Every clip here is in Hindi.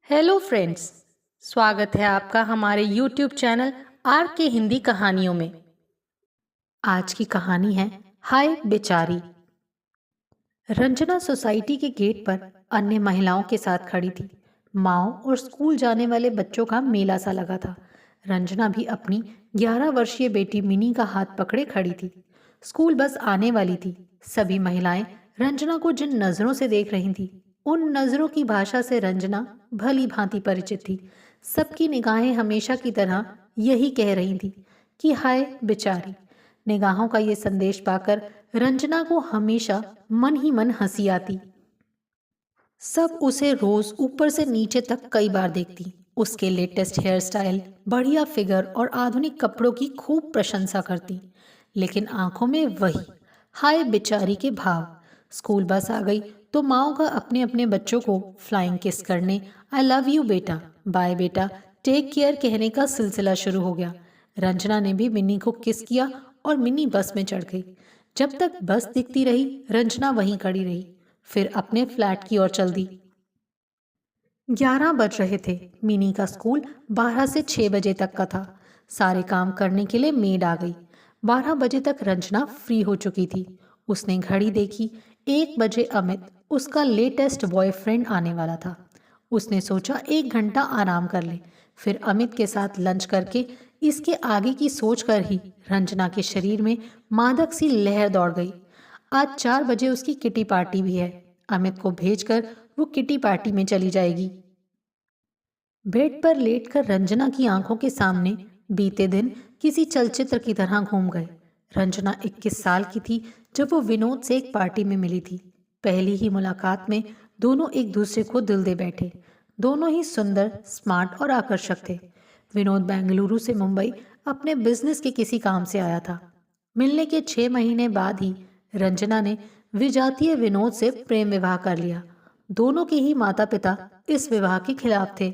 Hello friends. स्वागत है आपका हमारे यूट्यूब चैनल आर के हिंदी कहानियों में। आज की कहानी है हाय बेचारी। रंजना सोसाइटी के गेट पर अन्य महिलाओं के साथ खड़ी थी। माओ और स्कूल जाने वाले बच्चों का मेला सा लगा था। रंजना भी अपनी 11 वर्षीय बेटी मिनी का हाथ पकड़े खड़ी थी। स्कूल बस आने वाली थी। सभी महिलाएं रंजना को जिन नजरों से देख रही थी, उन नजरों की भाषा से रंजना भली भांति परिचित थी। सबकी निगाहें हमेशा की तरह यही कह रही थी कि हाय बेचारी। निगाहों का ये संदेश पाकर रंजना को हमेशा मन ही मन हंसी आती। सब उसे रोज ऊपर से नीचे तक कई बार देखती। उसके लेटेस्ट हेयर स्टाइल, बढ़िया फिगर और आधुनिक कपड़ों की खूब प्रशंसा करती। लेकिन आंखों में वही हाय बेचारी के भाव। स्कूल बस आ गई तो माओ का अपने अपने बच्चों को फ्लाइंग किस करने, आई लव यू बेटा, बाय बेटा, टेक केयर कहने का सिलसिला शुरू हो गया। रंजना ने भी मिनी को किस किया और मिनी बस में चढ़ गई। जब तक बस दिखती रही रंजना वहीं खड़ी रही, फिर अपने फ्लैट की ओर चल दी। 11 बज रहे थे। मिनी का स्कूल 12 से 6 बजे तक का था। सारे काम करने के लिए मेड आ गई। 12 बजे तक रंजना फ्री हो चुकी थी। उसने घड़ी देखी। 1 बजे अमित, उसका लेटेस्ट बॉयफ्रेंड, आने वाला था। उसने सोचा 1 घंटा आराम कर ले, फिर अमित के साथ लंच करके इसके आगे की सोच कर ही रंजना के शरीर में मादक सी लहर दौड़ गई। आज 4 बजे उसकी किटी पार्टी भी है। अमित को भेजकर वो किटी पार्टी में चली जाएगी। बेड पर लेटकर रंजना की आंखों के सामने बीते दिन किसी चलचित्र की तरह घूम गए। रंजना 21 साल की थी जब वो विनोद से एक पार्टी में मिली थी। पहली ही मुलाकात में दोनों एक दूसरे को दिल दे बैठे। दोनों ही सुंदर, स्मार्ट और आकर्षक थे। विनोद बेंगलुरु से मुंबई अपने बिजनेस के किसी काम से आया था। मिलने के 6 महीने बाद ही रंजना ने विजातीय विनोद से प्रेम विवाह कर लिया। दोनों के ही माता पिता इस विवाह के खिलाफ थे।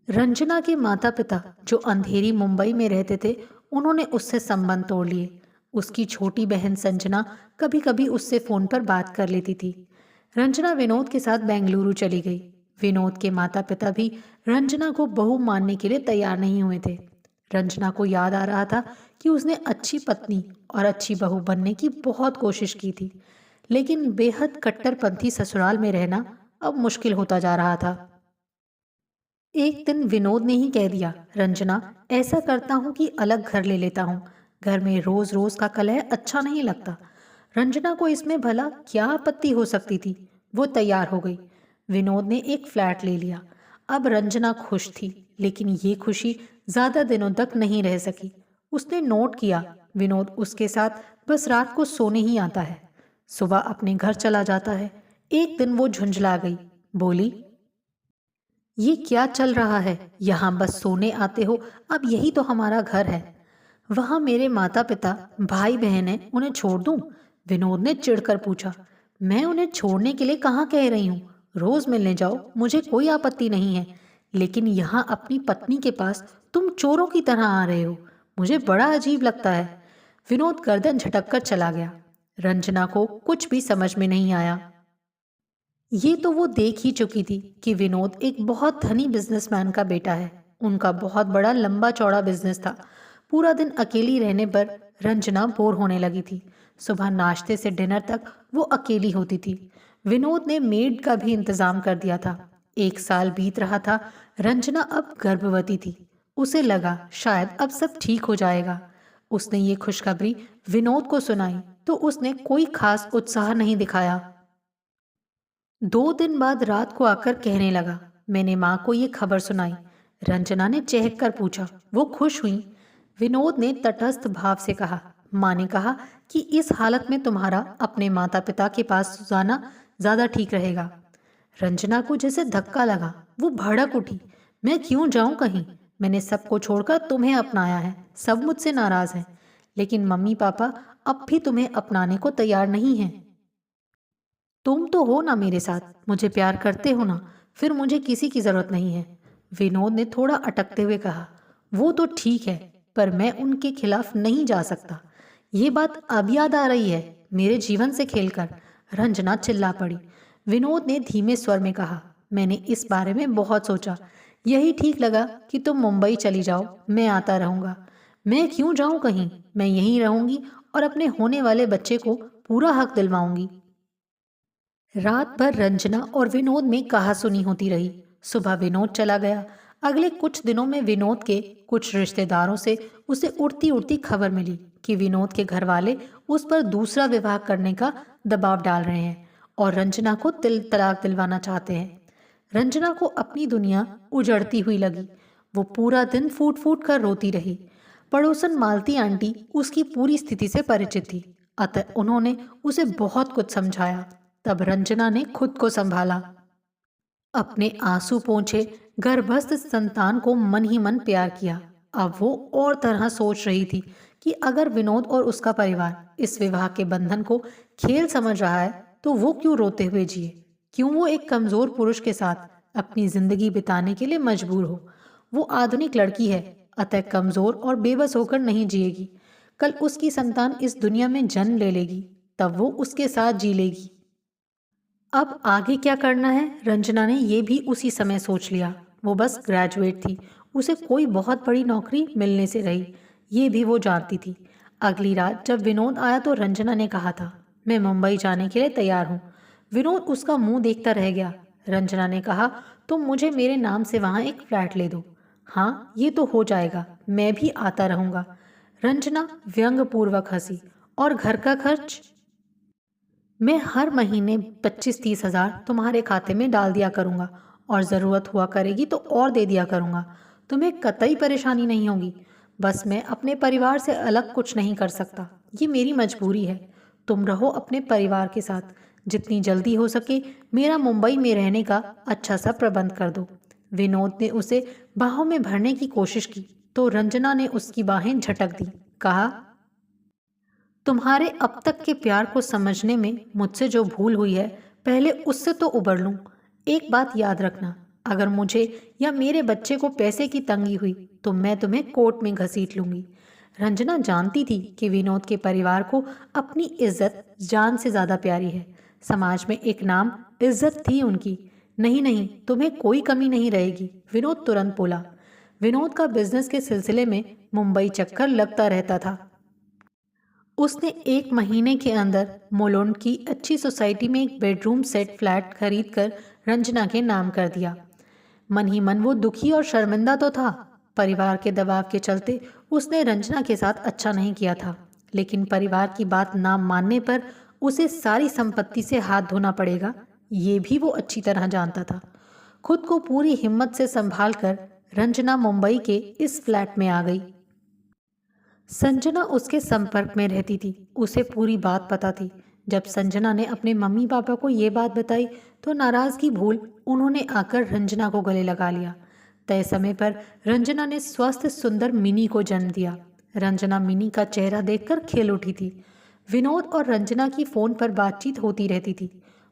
रंजना के माता पिता, जो अंधेरी मुंबई में रहते थे, उन्होंने उससे संबंध तोड़ लिए। उसकी छोटी बहन संजना कभी कभी उससे फोन पर बात कर लेती थी। रंजना विनोद के साथ बेंगलुरु चली गई। विनोद के माता पिता भी रंजना को बहू मानने के लिए तैयार नहीं हुए थे। रंजना को याद आ रहा था कि उसने अच्छी पत्नी और अच्छी बहू बनने की बहुत कोशिश की थी, लेकिन बेहद कट्टरपंथी ससुराल में रहना अब मुश्किल होता जा रहा था। एक दिन विनोद ने ही कह दिया, रंजना, ऐसा करता हूँ कि अलग घर ले लेता हूँ। घर में रोज रोज का कलह अच्छा नहीं लगता। रंजना को इसमें भला क्या आपत्ति हो सकती थी। वो तैयार हो गई। विनोद ने एक फ्लैट ले लिया। अब रंजना खुश थी, लेकिन ये खुशी ज्यादा दिनों तक नहीं रह सकी। उसने नोट किया, विनोद उसके साथ बस रात को सोने ही आता है, सुबह अपने घर चला जाता है। एक दिन वो झुंझला गई, बोली, ये क्या चल रहा है? यहाँ बस सोने आते हो, अब यही तो हमारा घर है। वहाँ मेरे माता पिता, भाई बहन है, उन्हें छोड़ दूं? विनोद ने चिढ़कर पूछा। मैं उन्हें छोड़ने के लिए कहाँ कह रही हूँ। रोज मिलने जाओ, मुझे कोई आपत्ति नहीं है, लेकिन यहाँ अपनी पत्नी के पास तुम चोरों की तरह आ रहे हो। मुझे बड़ा अजीब लगता है। विनोद गर्दन झटक कर चला गया। रंजना को कुछ भी समझ में नहीं आया। ये तो वो देख ही चुकी थी कि विनोद एक बहुत धनी बिजनेसमैन का बेटा है। उनका बहुत बड़ा लंबा चौड़ा बिजनेस था। पूरा दिन अकेली रहने पर रंजना बोर होने लगी थी। सुबह नाश्ते से डिनर तक वो अकेली होती थी। विनोद ने मेड का भी इंतजाम कर दिया था। 1 साल बीत रहा था। रंजना अब गर्भवती थी। उसे लगा शायद अब सब ठीक हो जाएगा। उसने ये खुशखबरी विनोद को सुनाई तो उसने कोई खास उत्साह नहीं दिखाया। 2 दिन बाद रात को आकर कहने लगा, मैंने माँ को ये खबर सुनाई। रंजना ने चहक कर पूछा, वो खुश हुई? विनोद ने तटस्थ भाव से कहा, माँ ने कहा कि इस हालत में तुम्हारा अपने माता पिता के पास जाना ज्यादा ठीक रहेगा। रंजना को जैसे धक्का लगा। वो भड़क उठी, मैं क्यों जाऊं कहीं? मैंने सबको छोड़कर तुम्हें अपनाया है। सब मुझसे नाराज हैं, लेकिन मम्मी पापा अब भी तुम्हें अपनाने को तैयार नहीं हैं। तुम तो हो ना मेरे साथ, मुझे प्यार करते हो ना, फिर मुझे किसी की जरूरत नहीं है। विनोद ने थोड़ा अटकते हुए कहा, वो तो ठीक है, पर मैं उनके खिलाफ नहीं जा सकता। ये बात अब याद आ रही है, मेरे जीवन से खेलकर। रंजना चिल्ला पड़ी। विनोद ने धीमे स्वर में कहा, मैंने इस बारे में बहुत सोचा। यही ठीक लगा कि तुम मुंबई चली जाओ, मैं आता रहूँगा। मैं क्यों जाऊँ कहीं, मैं यहीं रहूँगी और अपने होने वाले बच्चे को पूरा हक दिलवाऊंगी। रात भर रंजना और विनोद में कहासुनी होती रही। सुबह विनोद चला गया। अगले कुछ दिनों में विनोद के कुछ रिश्तेदारों से उसे उड़ती उड़ती खबर मिली कि विनोद के घर वाले उस पर दूसरा विवाह करने का दबाव डाल रहे हैं और रंजना को तलाक दिलवाना चाहते हैं। रंजना को अपनी दुनिया उजड़ती हुई लगी। वो पूरा दिन फूट फूट कर रोती रही। पड़ोसन मालती आंटी उसकी पूरी स्थिति से परिचित थी, अतः उन्होंने उसे बहुत कुछ समझाया। तब रंजना ने खुद को संभाला, अपने आंसू पोंछे, गर्भस्थ संतान को मन ही मन प्यार किया। अब वो और तरह सोच रही थी कि अगर विनोद और उसका परिवार इस विवाह के बंधन को खेल समझ रहा है तो वो क्यों रोते हुए जिए, क्यों वो एक कमजोर पुरुष के साथ अपनी जिंदगी बिताने के लिए मजबूर हो। वो आधुनिक लड़की है, अतः कमजोर और बेबस होकर नहीं जिएगी। कल उसकी संतान इस दुनिया में जन्म ले लेगी, तब वो उसके साथ जी लेगी। अब आगे क्या करना है, रंजना ने यह भी उसी समय सोच लिया। वो बस ग्रेजुएट थी, उसे कोई बहुत बड़ी नौकरी मिलने से रही, ये भी वो जानती थी। अगली रात जब विनोद आया तो रंजना ने कहा था, मैं मुंबई जाने के लिए तैयार हूँ। विनोद उसका मुंह देखता रह गया। रंजना ने कहा, तुम मुझे मेरे नाम से वहाँ एक फ्लैट ले दो। हाँ, ये तो हो जाएगा, मैं भी आता रहूँगा। रंजना व्यंग्यपूर्वक हंसी। और घर का खर्च? मैं हर महीने 25-30 हज़ार तुम्हारे खाते में डाल दिया करूँगा और ज़रूरत हुआ करेगी तो और दे दिया करूँगा। तुम्हें कतई परेशानी नहीं होगी। बस मैं अपने परिवार से अलग कुछ नहीं कर सकता, ये मेरी मजबूरी है। तुम रहो अपने परिवार के साथ। जितनी जल्दी हो सके मेरा मुंबई में रहने का अच्छा सा प्रबंध कर दो। विनोद ने उसे बाहों में भरने की कोशिश की तो रंजना ने उसकी बाहें झटक दी। कहा, तुम्हारे अब तक के प्यार को समझने में मुझसे जो भूल हुई है, पहले उससे तो उबर लूं। एक बात याद रखना, अगर मुझे या मेरे बच्चे को पैसे की तंगी हुई तो मैं तुम्हें कोर्ट में घसीट लूंगी। रंजना जानती थी कि विनोद के परिवार को अपनी इज्जत जान से ज्यादा प्यारी है। समाज में एक नाम, इज्जत थी उनकी। नहीं नहीं, तुम्हें कोई कमी नहीं रहेगी, विनोद तुरंत बोला। विनोद का बिजनेस के सिलसिले में मुंबई चक्कर लगता रहता था। उसने 1 महीने के अंदर मोलोन की अच्छी सोसाइटी में एक बेडरूम सेट फ्लैट खरीद कर रंजना के नाम कर दिया। मन ही मन वो दुखी और शर्मिंदा तो था। परिवार के दबाव के चलते उसने रंजना के साथ अच्छा नहीं किया था, लेकिन परिवार की बात ना मानने पर उसे सारी संपत्ति से हाथ धोना पड़ेगा, ये भी वो अच्छी तरह जानता था। खुद को पूरी हिम्मत से संभाल कर रंजना मुंबई के इस फ्लैट में आ गई। संजना उसके संपर्क में रहती थी, उसे पूरी बात पता थी। जब संजना ने अपने मम्मी पापा को ये बात बताई तो नाराजगी भूल उन्होंने आकर रंजना को गले लगा लिया। तय समय पर रंजना ने स्वस्थ सुंदर मिनी को जन्म दिया। रंजना मिनी का चेहरा देखकर खिल उठी थी। विनोद और रंजना की फोन पर बातचीत होती रहती थी।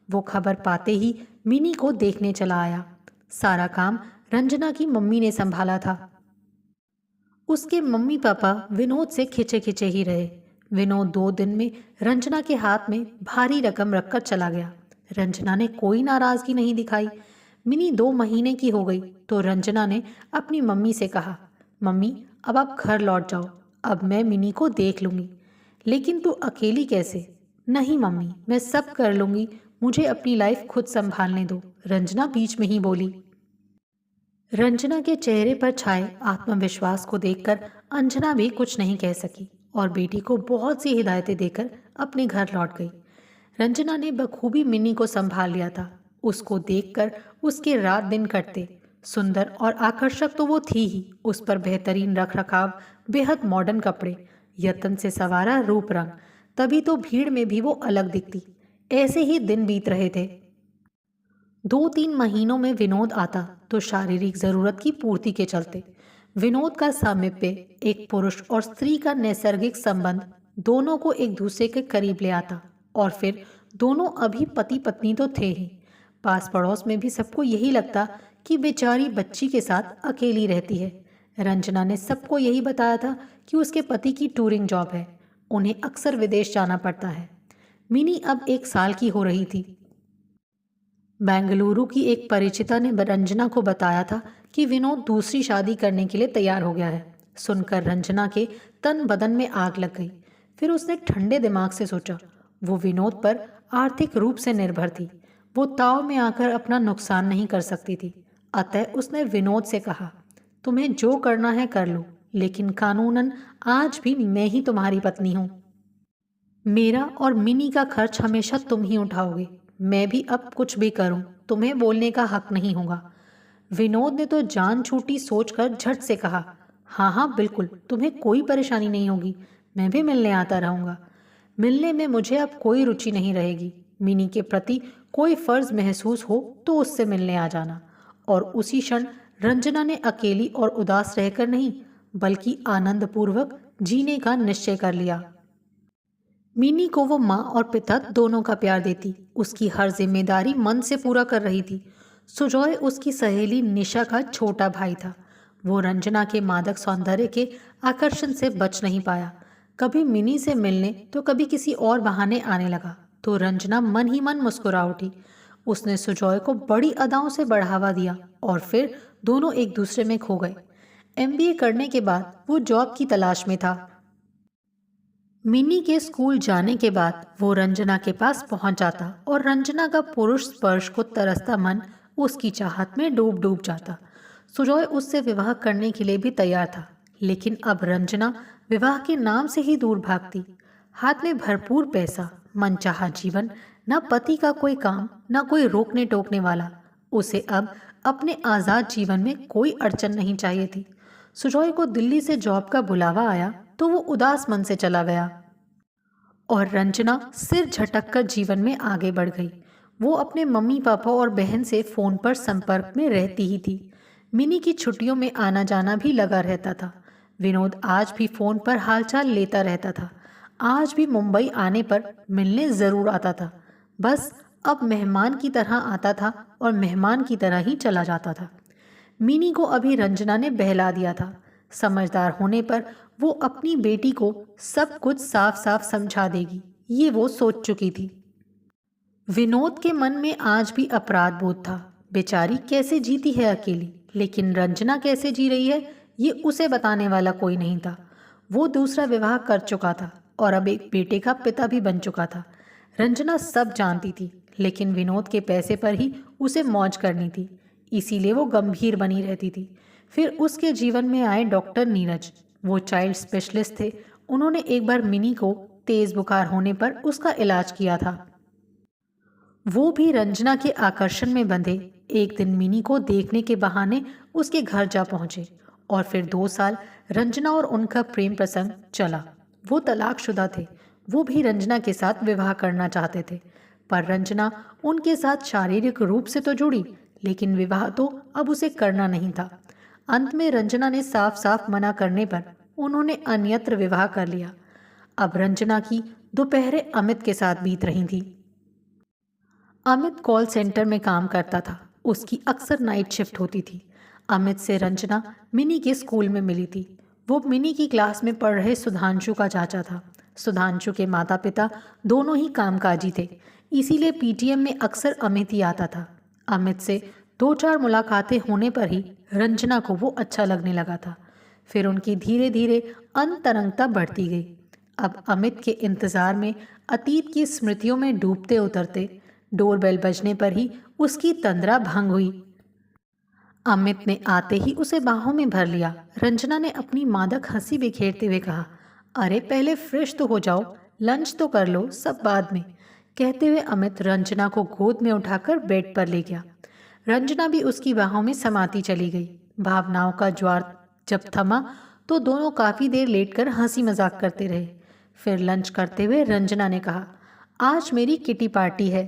वो खबर पाते ही मिनी को देखने चला आया। सारा काम रंजना की मम्मी ने संभाला था। उसके मम्मी पापा विनोद से खिंचे खिंचे ही रहे। विनोद 2 दिन में रंजना के हाथ में भारी रकम रखकर चला गया। रंजना ने कोई नाराजगी नहीं दिखाई। मिनी 2 महीने की हो गई तो रंजना ने अपनी मम्मी से कहा, मम्मी अब आप घर लौट जाओ, अब मैं मिनी को देख लूंगी। लेकिन तू अकेली कैसे? नहीं मम्मी, मैं सब कर लूंगी, मुझे अपनी लाइफ खुद संभालने दो, रंजना बीच में ही बोली। रंजना के चेहरे पर छाए आत्मविश्वास को देखकर अंजना भी कुछ नहीं कह सकी और बेटी को बहुत सी हिदायतें देकर अपने घर लौट गई। रंजना ने बखूबी मिनी को संभाल लिया था। उसको देखकर उसके रात दिन कटते। सुंदर और आकर्षक तो वो थी ही, उस पर बेहतरीन रख रखाव, बेहद मॉडर्न कपड़े, यत्न से संवारा रूप रंग, तभी तो भीड़ में भी वो अलग दिखती। ऐसे ही दिन बीत रहे थे। 2-3 महीनों में विनोद आता तो शारीरिक जरूरत की पूर्ति के चलते। विनोद का सामीप्य, एक पुरुष और स्त्री का नैसर्गिक संबंध, दोनों को एक दूसरे के करीब ले आता। और फिर दोनों अभी पति पत्नी तो थे ही, पास पड़ोस में भी सबको यही लगता कि बेचारी बच्ची के साथ अकेली रहती है। रंजना ने सबको यही बताया था कि उसके पति की टूरिंग जॉब है, उन्हें अक्सर विदेश जाना पड़ता है। मिनी अब 1 साल की हो रही थी। बेंगलुरु की एक परिचिता ने रंजना को बताया था कि विनोद दूसरी शादी करने के लिए तैयार हो गया है। सुनकर रंजना के तन बदन में आग लग गई। फिर उसने ठंडे दिमाग से सोचा, वो विनोद पर आर्थिक रूप से निर्भर थी। वो ताव में आकर अपना नुकसान नहीं कर सकती थी। अतः उसने विनोद से कहा, तुम्हें जो करना है कर लो, लेकिन कानूनन आज भी मैं ही तुम्हारी पत्नी हूँ। मेरा और मिनी का खर्च हमेशा तुम ही उठाओगे। मैं भी अब कुछ भी करूं, तुम्हें बोलने का हक नहीं होगा। विनोद ने तो जान छूटी सोचकर झट से कहा, हाँ हाँ बिल्कुल, तुम्हें कोई परेशानी नहीं होगी। मैं भी मिलने आता रहूंगा। मिलने में मुझे अब कोई रुचि नहीं रहेगी। मिनी के प्रति कोई फर्ज महसूस हो तो उससे मिलने आ जाना। और उसी क्षण रंजना ने अकेली और उदास रहकर नहीं, बल्कि आनंदपूर्वक जीने का निश्चय कर लिया। मिनी को वो माँ और पिता दोनों का प्यार देती, उसकी हर जिम्मेदारी मन से पूरा कर रही थी। सुजॉय उसकी सहेली निशा का छोटा भाई था। वो रंजना के मादक सौंदर्य के आकर्षण से बच नहीं पाया। कभी मिनी से मिलने तो कभी किसी और बहाने आने लगा तो रंजना मन ही मन मुस्कुरा उठी। उसने सुजॉय को बड़ी अदाओं से बढ़ावा दिया और फिर दोनों एक दूसरे में खो गए। एमबीए करने के बाद वो जॉब की तलाश में था। मिनी के स्कूल जाने के बाद वो रंजना के पास पहुंच जाता और रंजना का पुरुष स्पर्श को तरसता मन उसकी चाहत में डूब डूब जाता। सुजॉय उससे विवाह करने के लिए भी तैयार था, लेकिन अब रंजना विवाह के नाम से ही दूर भागती। हाथ में भरपूर पैसा, मनचाहा जीवन, न पति का कोई काम, न कोई रोकने टोकने वाला। उसे अब अपने आज़ाद जीवन में कोई अड़चन नहीं चाहिए थी। सुजॉय को दिल्ली से जॉब का बुलावा आया तो वो उदास मन से चला गया और रंजना सिर झटककर जीवन में आगे बढ़ गई। वो अपने मम्मी पापा और बहन से फोन पर संपर्क में रहती ही थी। मिनी की छुट्टियों में आना जाना भी लगा रहता था। विनोद आज भी फोन पर हालचाल लेता रहता था। आज भी मुंबई आने पर मिलने जरूर आता था। बस अब मेहमान की तरह आता था और मेहमान की तरह ही चला जाता था। मिनी को अभी रंजना ने बहला दिया था। समझदार होने पर वो अपनी बेटी को सब कुछ साफ साफ समझा देगी, ये वो सोच चुकी थी। विनोद के मन में आज भी अपराध बोध था। बेचारी कैसे जीती है अकेली, लेकिन रंजना कैसे जी रही है ये उसे बताने वाला कोई नहीं था। वो दूसरा विवाह कर चुका था और अब एक बेटे का पिता भी बन चुका था। रंजना सब जानती थी, लेकिन विनोद के पैसे पर ही उसे मौज करनी थी, इसीलिए वो गंभीर बनी रहती थी। फिर उसके जीवन में आए डॉक्टर नीरज। वो चाइल्ड स्पेशलिस्ट थे। उन्होंने एक बार मिनी को तेज बुखार होने पर उसका इलाज किया था। वो भी रंजना के आकर्षण में बंधे एक दिन मिनी को देखने के बहाने उसके घर जा पहुंचे और फिर 2 साल रंजना और उनका प्रेम प्रसंग चला। वो तलाकशुदा थे। वो भी रंजना के साथ विवाह करना चाहते थे, पर रंजना उनके साथ शारीरिक रूप से तो जुड़ी, लेकिन विवाह तो अब उसे करना नहीं था। अंत में रंजना ने साफ साफ मना करने पर उन्होंने अन्यत्र विवाह कर लिया। अब रंजना की दोपहरें अमित के साथ बीत रही थी। अमित कॉल सेंटर में काम करता था। उसकी अक्सर नाइट शिफ्ट होती थी। अमित से रंजना मिनी के स्कूल में मिली थी। वो मिनी की क्लास में पढ़ रहे सुधांशु का चाचा था। सुधांशु के माता पिता दोनों ही कामकाजी थे, इसीलिए पीटीएम में अक्सर अमित ही आता था। अमित से 2-4 मुलाकातें होने पर ही रंजना को वो अच्छा लगने लगा था। फिर उनकी धीरे धीरे अंतरंगता बढ़ती गई। अब अमित के इंतजार में अतीत की स्मृतियों में डूबते उतरते डोरबेल बजने पर ही उसकी तंद्रा भंग हुई। अमित ने आते ही उसे बाहों में भर लिया। रंजना ने अपनी मादक हंसी बिखेरते हुए कहा, अरे पहले फ्रेश तो हो जाओ, लंच तो कर लो, सब बाद में। कहते हुए अमित रंजना को गोद में उठाकर बेड पर ले गया। रंजना भी उसकी बाहों में समाती चली गई। भावनाओं का ज्वार जब थमा तो दोनों काफी देर लेटकर हंसी मजाक करते रहे। फिर लंच करते हुए रंजना ने कहा, आज मेरी किटी पार्टी है।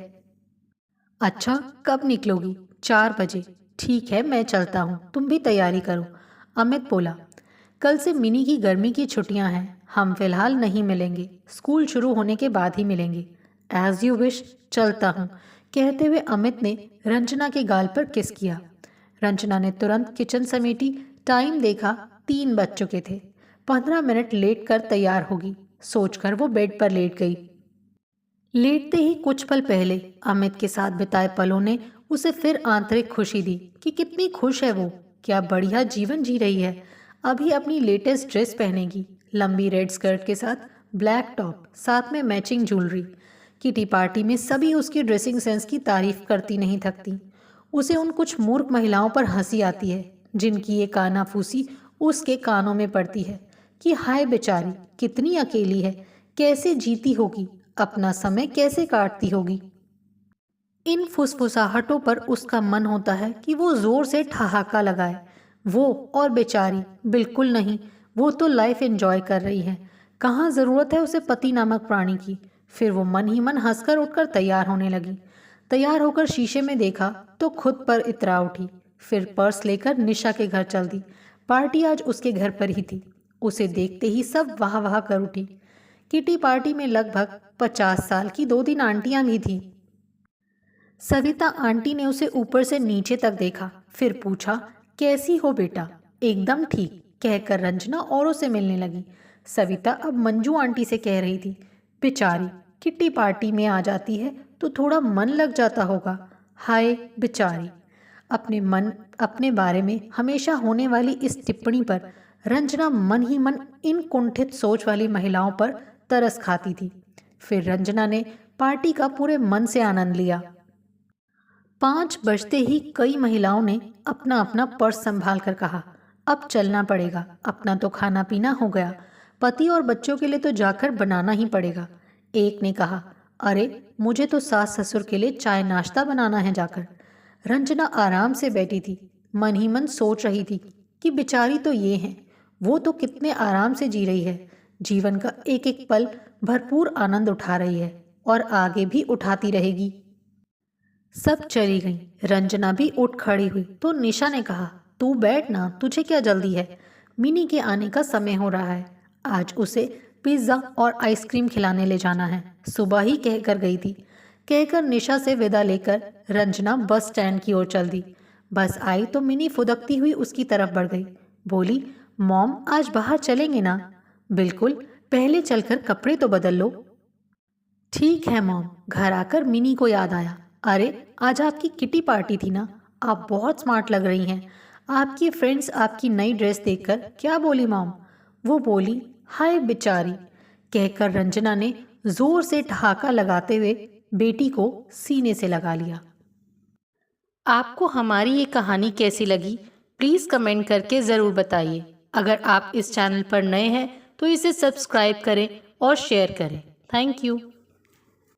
अच्छा, कब निकलोगी? 4 बजे। ठीक है, मैं चलता हूँ, तुम भी तैयारी करो। अमित बोला, कल से मिनी की गर्मी की छुट्टियां हैं, हम फिलहाल नहीं मिलेंगे, स्कूल शुरू होने के बाद ही मिलेंगे। एज यू विश, चलता हूँ। कहते हुए अमित ने रंजना के गाल पर किस किया। रंजना ने तुरंत किचन समेटी। टाइम देखा, 3 बज चुके थे। 15 मिनट लेट कर तैयार होगी, सोचकर वो बेड पर लेट गई। लेटते ही कुछ पल पहले अमित के साथ बिताए पलों ने उसे फिर आंतरिक खुशी दी कि कितनी खुश है वो, क्या बढ़िया जीवन जी रही है। अभी अपनी लेटेस्ट ड्रेस पहनेगी, लंबी रेड स्कर्ट के साथ ब्लैक टॉप, साथ में मैचिंग ज्वेलरी। किटी पार्टी में सभी उसकी ड्रेसिंग सेंस की तारीफ करती नहीं थकती। उसे उन कुछ मूर्ख महिलाओं पर हंसी आती है जिनकी ये कानाफूसी उसके कानों में पड़ती है कि हाय बेचारी कितनी अकेली है, कैसे जीती होगी, अपना समय कैसे काटती होगी। इन फुसफुसाहटों पर उसका मन होता है कि वो जोर से ठहाका लगाए। वो और बेचारी बिल्कुल नहीं, वो तो लाइफ एंजॉय कर रही है, कहाँ ज़रूरत है उसे पति नामक प्राणी की। फिर वो मन ही मन हंसकर उठकर तैयार होने लगी। तैयार होकर शीशे में देखा तो खुद पर इतरा उठी। फिर पर्स लेकर निशा के घर चल दी। पार्टी आज उसके घर पर ही थी। उसे देखते ही सब वाह वाह कर उठी। किटी पार्टी में लगभग 50 साल की 2-3 आंटियां भी थीं। सविता आंटी ने उसे ऊपर से नीचे तक देखा, फिर पूछा, कैसी हो बेटा? एकदम ठीक, कहकर रंजना औरों से मिलने लगी। सविता अब मंजू आंटी से कह रही थी, बेचारी किट्टी पार्टी में आ जाती है तो थोड़ा मन लग जाता होगा। हाय बेचारी। अपने बारे में हमेशा होने वाली इस टिप्पणी पर रंजना मन ही मन इन कुंठित सोच वाली महिलाओं पर तरस खाती थी। फिर रंजना ने पार्टी का पूरे मन से आनंद लिया। 5 बजते ही कई महिलाओं ने अपना अपना पर्स संभाल कर कहा, अब चलना पड़ेगा, अपना तो खाना पीना हो गया, पति और बच्चों के लिए तो जाकर बनाना ही पड़ेगा। एक ने कहा, अरे मुझे तो सास ससुर के लिए चाय नाश्ता बनाना है जाकर। रंजना आराम से बैठी थी, मन ही मन सोच रही थी कि बेचारी तो ये हैं, वो तो कितने आराम से जी रही है, जीवन का एक एक पल भरपूर आनंद उठा रही है और आगे भी उठाती रहेगी। सब चली गईं। रंजना भी उठ खड़ी हुई तो निशा ने कहा, तू बैठ ना, तुझे क्या जल्दी है? मिनी के आने का समय हो रहा है, आज उसे पिज्ज़ा और आइसक्रीम खिलाने ले जाना है, सुबह ही कहकर गई थी। कहकर निशा से विदा लेकर रंजना बस स्टैंड की ओर चल दी। बस आई तो मिनी फुदकती हुई उसकी तरफ बढ़ गई। बोली, मॉम आज बाहर चलेंगे ना? बिल्कुल, पहले चलकर कपड़े तो बदल लो। ठीक है मॉम। घर आकर मिनी को याद आया, अरे आज आपकी किटी पार्टी थी ना, आप बहुत स्मार्ट लग रही हैं। आपकी फ्रेंड्स आपकी नई ड्रेस देखकर क्या बोली मॉम? वो बोली, हाय बेचारी। कहकर रंजना ने जोर से ठहाका लगाते हुए बेटी को सीने से लगा लिया। आपको हमारी ये कहानी कैसी लगी प्लीज़ कमेंट करके ज़रूर बताइए। अगर आप इस चैनल पर नए हैं तो इसे सब्सक्राइब करें और शेयर करें। Thank you.